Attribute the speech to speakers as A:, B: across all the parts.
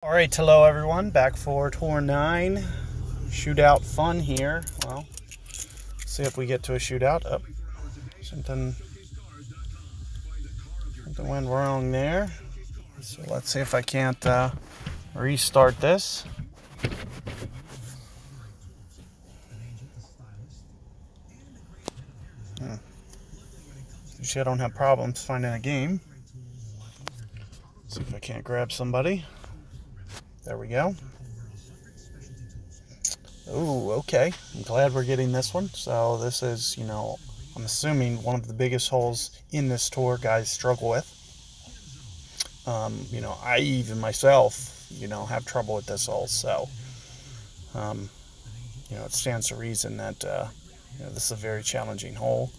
A: All right, hello everyone, back for tour 9, shootout fun here. Well, see if we get to a shootout. Oh, something went wrong there. So let's see if I can't restart this. Usually I don't have problems finding a game. See if I can't grab somebody. There we go. Oh, okay. I'm glad we're getting this one. So this is, I'm assuming one of the biggest holes in this tour guys struggle with. I even myself, have trouble with this hole. So, it stands to reason that, this is a very challenging hole.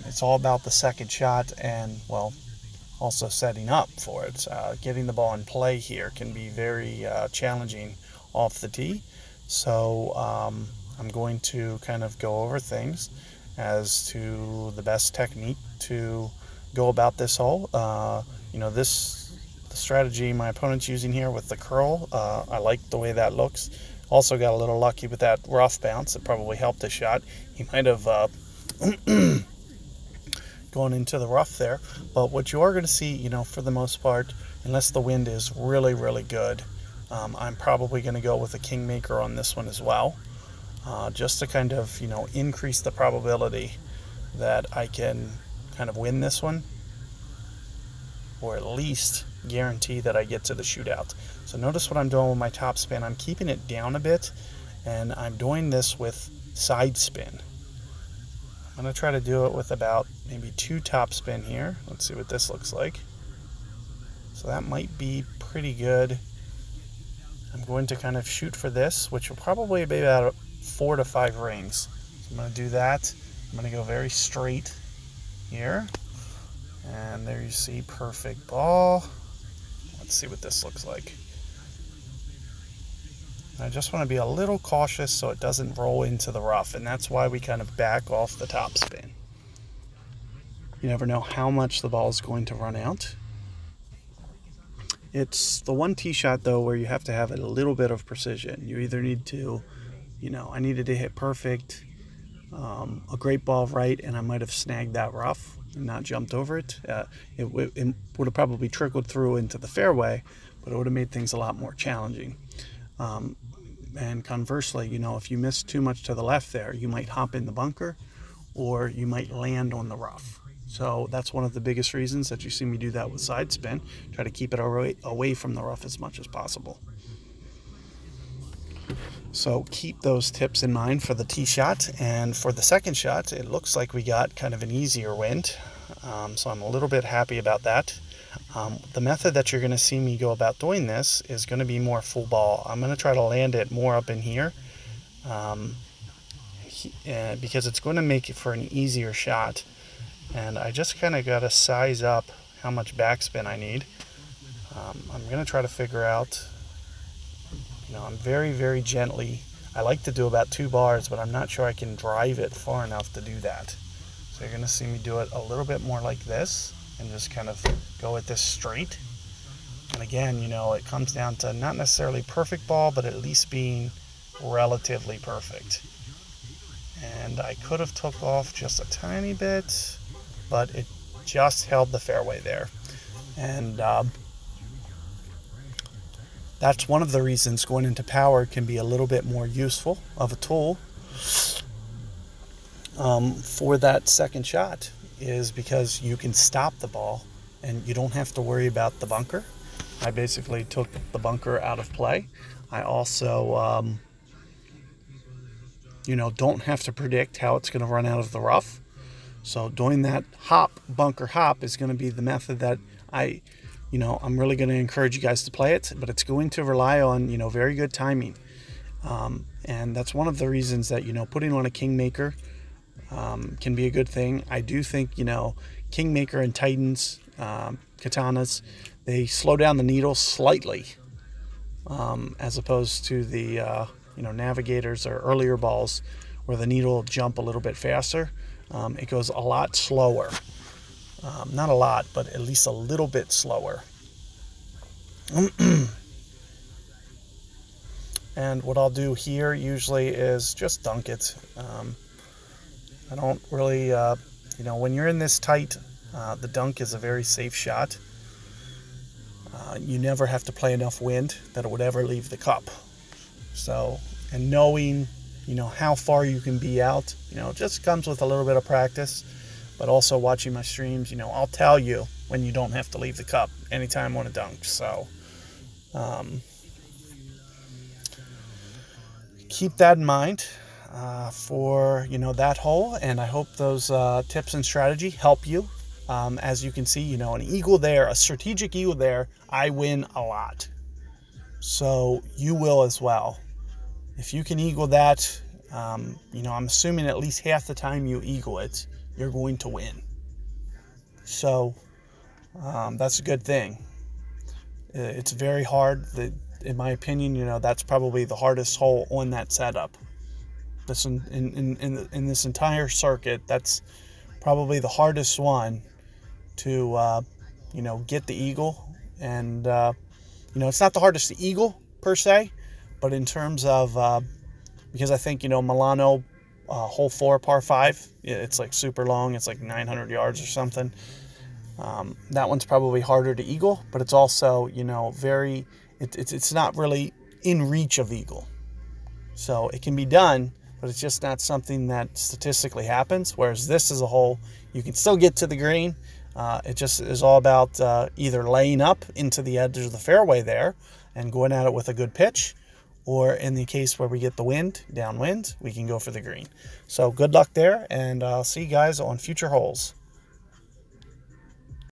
A: It's all about the second shot and, well, also setting up for it. Getting the ball in play here can be very challenging off the tee. So I'm going to kind of go over things as to the best technique to go about this hole. The strategy my opponent's using here with the curl, I like the way that looks. Also got a little lucky with that rough bounce. It probably helped his shot. He might have going into the rough there. But what you are going to see, for the most part, unless the wind is really, really good, I'm probably going to go with a kingmaker on this one as well, just to kind of, increase the probability that I can kind of win this one, or at least guarantee that I get to the shootout. So notice what I'm doing with my top spin. I'm keeping it down a bit, and I'm doing this with side spin. I'm going to try to do it with about maybe 2 top spin here. Let's see what this looks like. So that might be pretty good. I'm going to kind of shoot for this, which will probably be about 4 to 5 rings. So I'm going to do that. I'm going to go very straight here. And there you see, perfect ball. Let's see what this looks like. I just want to be a little cautious so it doesn't roll into the rough, and that's why we kind of back off the top spin. You never know how much the ball is going to run out. It's the one tee shot, though, where you have to have a little bit of precision. You either need to, I needed to hit perfect, a great ball right, and I might have snagged that rough and not jumped over it. It would have probably trickled through into the fairway, but it would have made things a lot more challenging. And conversely, if you miss too much to the left there, you might hop in the bunker or you might land on the rough. So that's one of the biggest reasons that you see me do that with side spin. Try to keep it away from the rough as much as possible. So keep those tips in mind for the tee shot. And for the second shot, it looks like we got kind of an easier wind. So I'm a little bit happy about that. The method that you're going to see me go about doing this is going to be more full ball. I'm going to try to land it more up in here because it's going to make it for an easier shot. And I just kind of got to size up how much backspin I need. I'm going to try to figure out, I'm very, very gently. I like to do about 2 bars, but I'm not sure I can drive it far enough to do that. So you're going to see me do it a little bit more like this and just kind of go at this straight. And again, it comes down to not necessarily perfect ball, but at least being relatively perfect. And I could have took off just a tiny bit, but it just held the fairway there. And that's one of the reasons going into power can be a little bit more useful of a tool for that second shot, is because you can stop the ball and you don't have to worry about the bunker. I basically took the bunker out of play. I also, don't have to predict how it's going to run out of the rough. So doing that bunker hop is going to be the method that I'm really going to encourage you guys to play it, but it's going to rely on, very good timing. And that's one of the reasons that, putting on a kingmaker can be a good thing. I do think, kingmaker and titans, katanas, they slow down the needle slightly, as opposed to the, navigators or earlier balls where the needle will jump a little bit faster. It goes a lot slower. Not a lot, but at least a little bit slower. And what I'll do here usually is just dunk it. I don't really, when you're in this tight, the dunk is a very safe shot. You never have to play enough wind that it would ever leave the cup. So, and knowing, how far you can be out, it just comes with a little bit of practice, but also watching my streams, I'll tell you when you don't have to leave the cup anytime I want to dunk. So, keep that in mind for, that hole, and I hope those tips and strategy help you. As you can see, an eagle there, a strategic eagle there, I win a lot. So you will as well. If you can eagle that, I'm assuming at least half the time you eagle it, you're going to win. So that's a good thing. It's very hard. In my opinion, that's probably the hardest hole on that setup. In this entire circuit, that's probably the hardest one to get the eagle. And it's not the hardest to eagle per se, but in terms of because I think Milano hole 4 par 5, it's like super long, it's like 900 yards or something. That one's probably harder to eagle, but it's also it's not really in reach of eagle, so it can be done, but it's just not something that statistically happens. Whereas this is a hole you can still get to the green. It just is all about either laying up into the edge of the fairway there and going at it with a good pitch, or in the case where we get the wind, downwind, we can go for the green. So good luck there, and I'll see you guys on future holes.